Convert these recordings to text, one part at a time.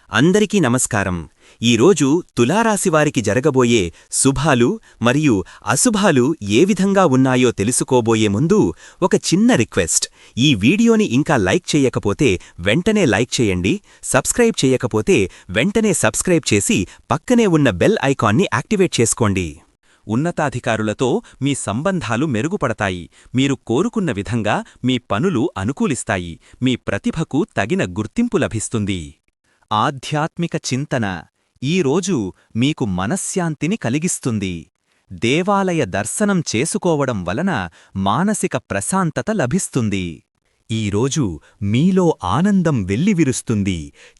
అందరికీ నమస్కారం. ఈరోజు తులారాశివారికి జరగబోయే శుభాలు మరియు అశుభాలు ఏ విధంగా ఉన్నాయో తెలుసుకోబోయే ముందు ఒక చిన్న రిక్వెస్ట్. ఈ వీడియోని ఇంకా లైక్ చేయకపోతే వెంటనే లైక్ చేయండి. సబ్స్క్రైబ్ చేయకపోతే వెంటనే సబ్స్క్రైబ్ చేసి పక్కనే ఉన్న బెల్ ఐకాన్ని యాక్టివేట్ చేసుకోండి. ఉన్నతాధికారులతో మీ సంబంధాలు మెరుగుపడతాయి. మీరు కోరుకున్న విధంగా మీ పనులు అనుకూలిస్తాయి. మీ ప్రతిభకు తగిన గుర్తింపు లభిస్తుంది. ఆధ్యాత్మిక చింతన ఈరోజు మీకు మనశ్శాంతిని కలిగిస్తుంది. దేవాలయ దర్శనం చేసుకోవడం వలన మానసిక ప్రశాంతత లభిస్తుంది. ఈరోజు మీలో ఆనందం వెల్లివిరుస్తుంది.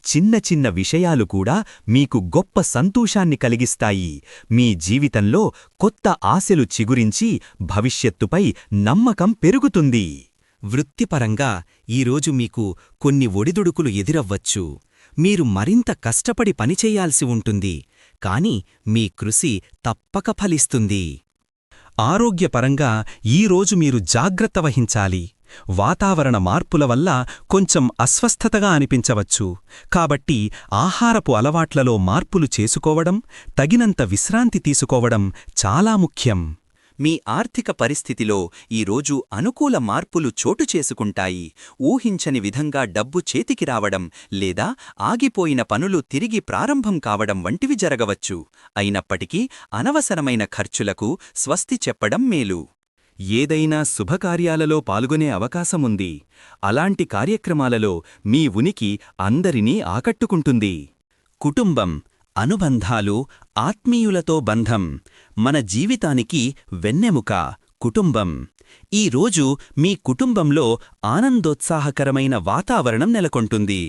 చిన్న చిన్న విషయాలు కూడా మీకు గొప్ప సంతోషాన్ని కలిగిస్తాయి. మీ జీవితంలో కొత్త ఆశలు చిగురించి భవిష్యత్తుపై నమ్మకం పెరుగుతుంది. వృత్తిపరంగా ఈరోజు మీకు కొన్ని ఒడిదుడుకులు ఎదురవ్వచ్చు. మీరు మరింత కష్టపడి పనిచేయాల్సి ఉంటుంది, కాని మీ కృషి తప్పక ఫలిస్తుంది. ఆరోగ్యపరంగా ఈరోజు మీరు జాగ్రత్త వహించాలి. వాతావరణ మార్పుల వల్ల కొంచెం అస్వస్థతగా అనిపించవచ్చు. కాబట్టి ఆహారపు అలవాట్లలో మార్పులు చేసుకోవడం, తగినంత విశ్రాంతి తీసుకోవడం చాలా ముఖ్యం. మీ ఆర్థిక పరిస్థితిలో ఈరోజు అనుకూల మార్పులు చోటు చేసుకుంటాయి. ఊహించని విధంగా డబ్బు చేతికి రావడం లేదా ఆగిపోయిన పనులు తిరిగి ప్రారంభం కావడం వంటివి జరగవచ్చు. అయినప్పటికీ అనవసరమైన ఖర్చులకు స్వస్తి చెప్పడం మేలు. ఏదైనా శుభకార్యాలలో పాల్గొనే అవకాశముంది. అలాంటి కార్యక్రమాలలో మీ ఉనికి అందరినీ ఆకట్టుకుంటుంది. కుటుంబం, అనుబంధాలు, ఆత్మీయులతో బంధం మన జీవితానికి వెన్నెముక. కుటుంబం ఈరోజు మీ కుటుంబంలో ఆనందోత్సాహకరమైన వాతావరణం నెలకొంటుంది.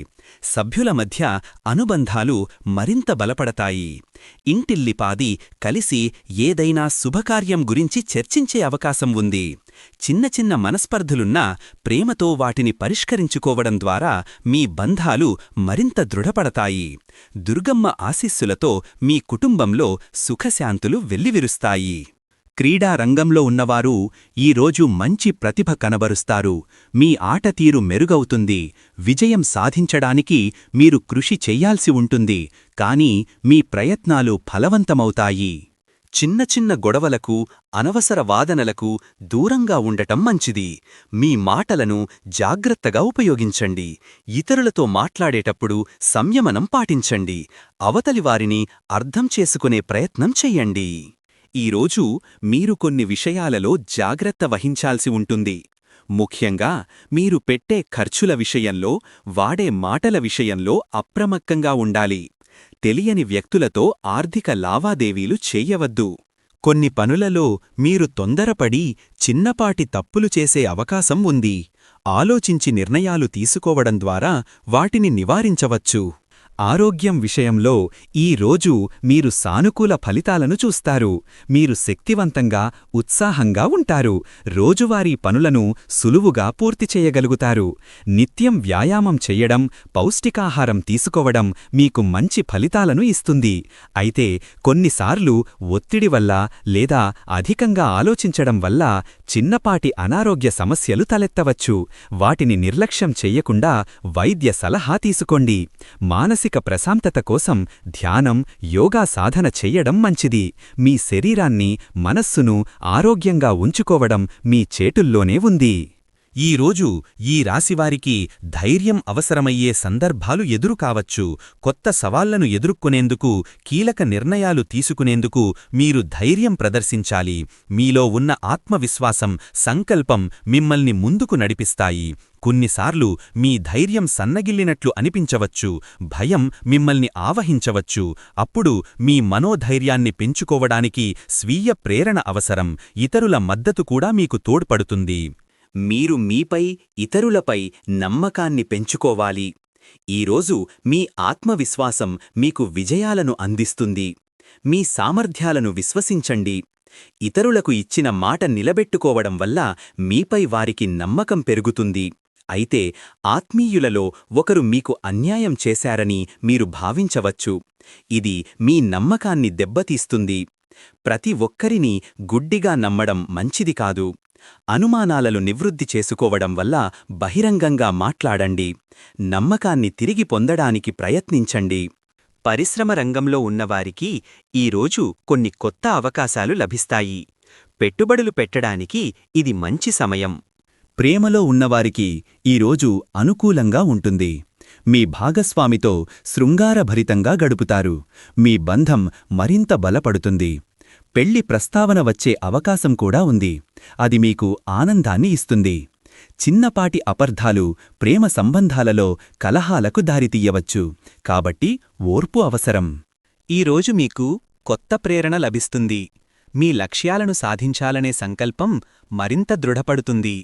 సభ్యుల మధ్య అనుబంధాలు మరింత బలపడతాయి. ఇంటిల్లిపాది కలిసి ఏదైనా శుభకార్యం గురించి చర్చించే అవకాశం ఉంది. చిన్న చిన్న మనస్పర్ధలున్నా ప్రేమతో వాటిని పరిష్కరించుకోవడం ద్వారా మీ బంధాలు మరింత దృఢపడతాయి. దుర్గమ్మ ఆశీస్సులతో మీ కుటుంబంలో సుఖశాంతులు వెల్లివిరుస్తాయి. క్రీడా రంగంలో ఉన్నవారు ఈరోజు మంచి ప్రతిభ కనబరుస్తారు. మీ ఆటతీరు మెరుగవుతుంది. విజయం సాధించడానికి మీరు కృషి చెయ్యాల్సి ఉంటుంది, కానీ మీ ప్రయత్నాలు ఫలవంతమవుతాయి. చిన్న చిన్న గొడవలకు, అనవసర వాదనలకు దూరంగా ఉండటం మంచిది. మీ మాటలను జాగ్రత్తగా ఉపయోగించండి. ఇతరులతో మాట్లాడేటప్పుడు సంయమనం పాటించండి. అవతలివారిని అర్థం చేసుకునే ప్రయత్నం చెయ్యండి. ఈరోజు మీరు కొన్ని విషయాలలో జాగ్రత్త వహించాల్సి ఉంటుంది. ముఖ్యంగా మీరు పెట్టే ఖర్చుల విషయంలో, వాడే మాటల విషయంలో అప్రమత్తంగా ఉండాలి. తెలియని వ్యక్తులతో ఆర్థిక లావాదేవీలు చెయ్యవద్దు. కొన్ని పనులలో మీరు తొందరపడి చిన్నపాటి తప్పులు చేసే అవకాశం ఉంది. ఆలోచించి నిర్ణయాలు తీసుకోవడం ద్వారా వాటిని నివారించవచ్చు. ఆరోగ్యం విషయంలో ఈరోజు మీరు సానుకూల ఫలితాలను చూస్తారు. మీరు శక్తివంతంగా, ఉత్సాహంగా ఉంటారు. రోజువారీ పనులను సులువుగా పూర్తి చేయగలుగుతారు. నిత్యం వ్యాయామం చెయ్యడం, పౌష్టికాహారం తీసుకోవడం మీకు మంచి ఫలితాలను ఇస్తుంది. అయితే కొన్నిసార్లు ఒత్తిడి వల్ల లేదా అధికంగా ఆలోచించడం వల్ల చిన్నపాటి అనారోగ్య సమస్యలు తలెత్తవచ్చు. వాటిని నిర్లక్ష్యం చెయ్యకుండా వైద్య సలహా తీసుకోండి. మానసిక ప్రశాంతత కోసం ధ్యానం, యోగా సాధన చెయ్యడం మంచిది. మీ శరీరాన్ని, మనస్సును ఆరోగ్యంగా ఉంచుకోవడం మీ చేతుల్లోనే ఉంది. ఈరోజు ఈ రాశివారికి ధైర్యం అవసరమయ్యే సందర్భాలు ఎదురుకావచ్చు. కొత్త సవాళ్లను ఎదుర్కొనేందుకు, కీలక నిర్ణయాలు తీసుకునేందుకు మీరు ధైర్యం ప్రదర్శించాలి. మీలో ఉన్న ఆత్మవిశ్వాసం, సంకల్పం మిమ్మల్ని ముందుకు నడిపిస్తాయి. కొన్నిసార్లు మీ ధైర్యం సన్నగిల్లినట్లు అనిపించవచ్చు. భయం మిమ్మల్ని ఆవహించవచ్చు. అప్పుడు మీ మనోధైర్యాన్ని పెంచుకోవడానికి స్వీయ ప్రేరణ అవసరం. ఇతరుల మద్దతు కూడా మీకు తోడ్పడుతుంది. మీరు మీపై, ఇతరులపై నమ్మకాన్ని పెంచుకోవాలి. ఈరోజు మీ ఆత్మవిశ్వాసం మీకు విజయాలను అందిస్తుంది. మీ సామర్థ్యాలను విశ్వసించండి. ఇతరులకు ఇచ్చిన మాట నిలబెట్టుకోవడం వల్ల మీపై వారికి నమ్మకం పెరుగుతుంది. అయితే ఆత్మీయులలో ఒకరు మీకు అన్యాయం చేశారని మీరు భావించవచ్చు. ఇది మీ నమ్మకాన్ని దెబ్బతీస్తుంది. ప్రతి ఒక్కరినీ గుడ్డిగా నమ్మడం మంచిది కాదు. అనుమానాలను నివృత్తి చేసుకోవడం వల్ల బహిరంగంగా మాట్లాడండి. నమ్మకాన్ని తిరిగి పొందడానికి ప్రయత్నించండి. పరిశ్రమ రంగంలో ఉన్నవారికి ఈరోజు కొన్ని కొత్త అవకాశాలు లభిస్తాయి. పెట్టుబడులు పెట్టడానికి ఇది మంచి సమయం. ప్రేమలో ఉన్నవారికి ఈరోజు అనుకూలంగా ఉంటుంది. మీ భాగస్వామితో శృంగారభరితంగా గడుపుతారు. మీ బంధం మరింత బలపడుతుంది. పెళ్లి ప్రస్తావన వచ్చే అవకాశం కూడా ఉంది. అది మీకు ఆనందాన్ని ఇస్తుంది. చిన్నపాటి అపర్ధాలు ప్రేమ సంబంధాలలో కలహాలకు దారితీయవచ్చు. కాబట్టి ఓర్పు అవసరం. ఈరోజు మీకు కొత్త ప్రేరణ లభిస్తుంది. మీ లక్ష్యాలను సాధించాలనే సంకల్పం మరింత దృఢపడుతుంది.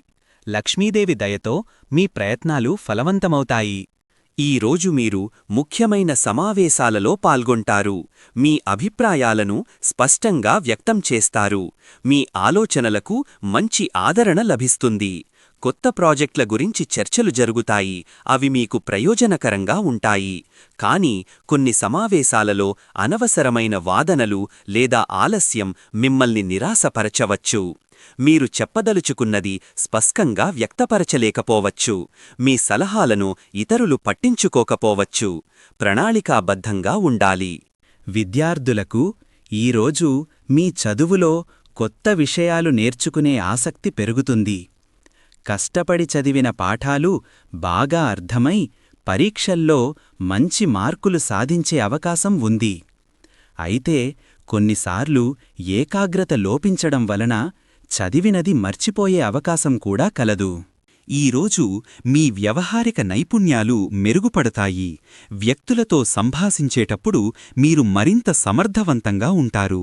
లక్ష్మీదేవి దయతో మీ ప్రయత్నాలు ఫలవంతమవుతాయి. ఈరోజు మీరు ముఖ్యమైన సమావేశాలలో పాల్గొంటారు. మీ అభిప్రాయాలను స్పష్టంగా వ్యక్తం చేస్తారు. మీ ఆలోచనలకు మంచి ఆదరణ లభిస్తుంది. కొత్త ప్రాజెక్టుల గురించి చర్చలు జరుగుతాయి. అవి మీకు ప్రయోజనకరంగా ఉంటాయి. కానీ కొన్ని సమావేశాలలో అనవసరమైన వాదనలు లేదా ఆలస్యం మిమ్మల్ని నిరాశపరచవచ్చు. మీరు చెప్పదలుచుకున్నది స్పష్టంగా వ్యక్తపరచలేకపోవచ్చు. మీ సలహాలను ఇతరులు పట్టించుకోకపోవచ్చు. ప్రణాళికాబద్ధంగా ఉండాలి. విద్యార్థులకు ఈరోజు మీ చదువులో కొత్త విషయాలు నేర్చుకునే ఆసక్తి పెరుగుతుంది. కష్టపడి చదివిన పాఠాలు బాగా అర్థమై పరీక్షల్లో మంచి మార్కులు సాధించే అవకాశం ఉంది. అయితే కొన్నిసార్లు ఏకాగ్రత లోపించడం వలన చదివినది మర్చిపోయే అవకాశం కూడా కలదు. ఈరోజు మీ వ్యవహారిక నైపుణ్యాలు మెరుగుపడతాయి. వ్యక్తులతో సంభాషించేటప్పుడు మీరు మరింత సమర్థవంతంగా ఉంటారు.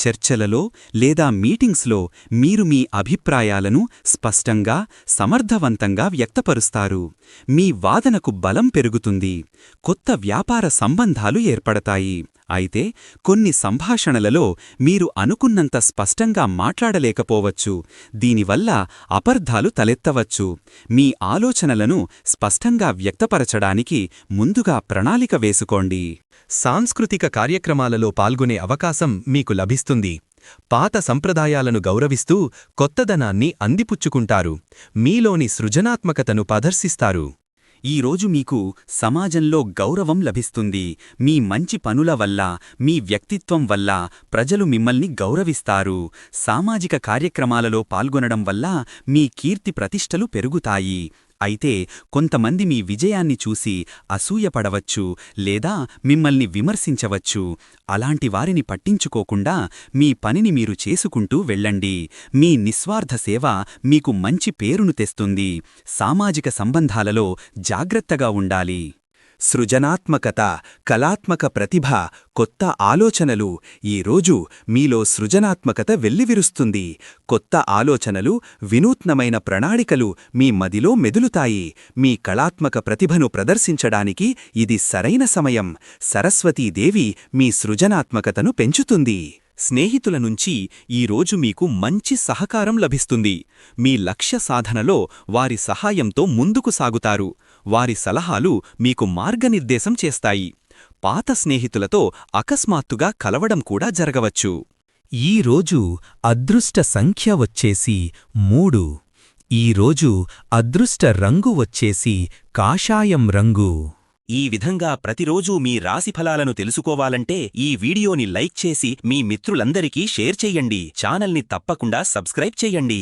చర్చలలో లేదా మీటింగ్స్లో మీరు మీ అభిప్రాయాలను స్పష్టంగా, సమర్థవంతంగా వ్యక్తపరుస్తారు. మీ వాదనకు బలం పెరుగుతుంది. కొత్త వ్యాపార సంబంధాలు ఏర్పడతాయి. అయితే కొన్ని సంభాషణలలో మీరు అనుకున్నంత స్పష్టంగా మాట్లాడలేకపోవచ్చు. దీనివల్ల అపర్ధాలు తలెత్తవచ్చు. మీ ఆలోచనలను స్పష్టంగా వ్యక్తపరచడానికి ముందుగా ప్రణాళిక వేసుకోండి. సాంస్కృతిక కార్యక్రమాలలో పాల్గొనే అవకాశం మీకు లభిస్తుంది. పాత సంప్రదాయాలను గౌరవిస్తూ కొత్తదనాన్ని అందిపుచ్చుకుంటారు. మీలోని సృజనాత్మకతను ప్రదర్శిస్తారు. ఈరోజు మీకు సమాజంలో గౌరవం లభిస్తుంది. మీ మంచి పనుల వల్ల, మీ వ్యక్తిత్వం వల్ల ప్రజలు మిమ్మల్ని గౌరవిస్తారు. సామాజిక కార్యక్రమాలలో పాల్గొనడం వల్ల మీ కీర్తి ప్రతిష్టలు పెరుగుతాయి. అయితే కొంతమంది మీ విజయాన్ని చూసి అసూయపడవచ్చు లేదా మిమ్మల్ని విమర్శించవచ్చు. అలాంటి వారిని పట్టించుకోకుండా మీ పనిని మీరు చేసుకుంటూ వెళ్ళండి. మీ నిస్వార్థ సేవ మీకు మంచి పేరును తెస్తుంది. సామాజిక సంబంధాలలో జాగ్రత్తగా ఉండాలి. సృజనాత్మకత, కళాత్మక ప్రతిభ, కొత్త ఆలోచనలు. ఈరోజు మీలో సృజనాత్మకత వెల్లివిరుస్తుంది. కొత్త ఆలోచనలు, వినూత్నమైన ప్రణాళికలు మీ మదిలో మెదులుతాయి. మీ కళాత్మక ప్రతిభను ప్రదర్శించడానికి ఇది సరైన సమయం. సరస్వతీదేవి మీ సృజనాత్మకతను పెంచుతుంది. స్నేహితుల నుంచి ఈరోజు మీకు మంచి సహకారం లభిస్తుంది. మీ లక్ష్య సాధనలో వారి సహాయంతో ముందుకు సాగుతారు. వారి సలహాలు మీకు మార్గనిర్దేశం చేస్తాయి. పాత స్నేహితులతో అకస్మాత్తుగా కలవడం కూడా జరగవచ్చు. ఈరోజు అదృష్ట సంఖ్య వచ్చేసి 3. ఈరోజు అదృష్ట రంగు వచ్చేసి కాషాయం రంగు. ఈ విధంగా ప్రతిరోజూ మీ రాశిఫలాలను తెలుసుకోవాలంటే ఈ వీడియోని లైక్ చేసి మీ మిత్రులందరికీ షేర్ చెయ్యండి. ఛానల్ని తప్పకుండా సబ్స్క్రైబ్ చెయ్యండి.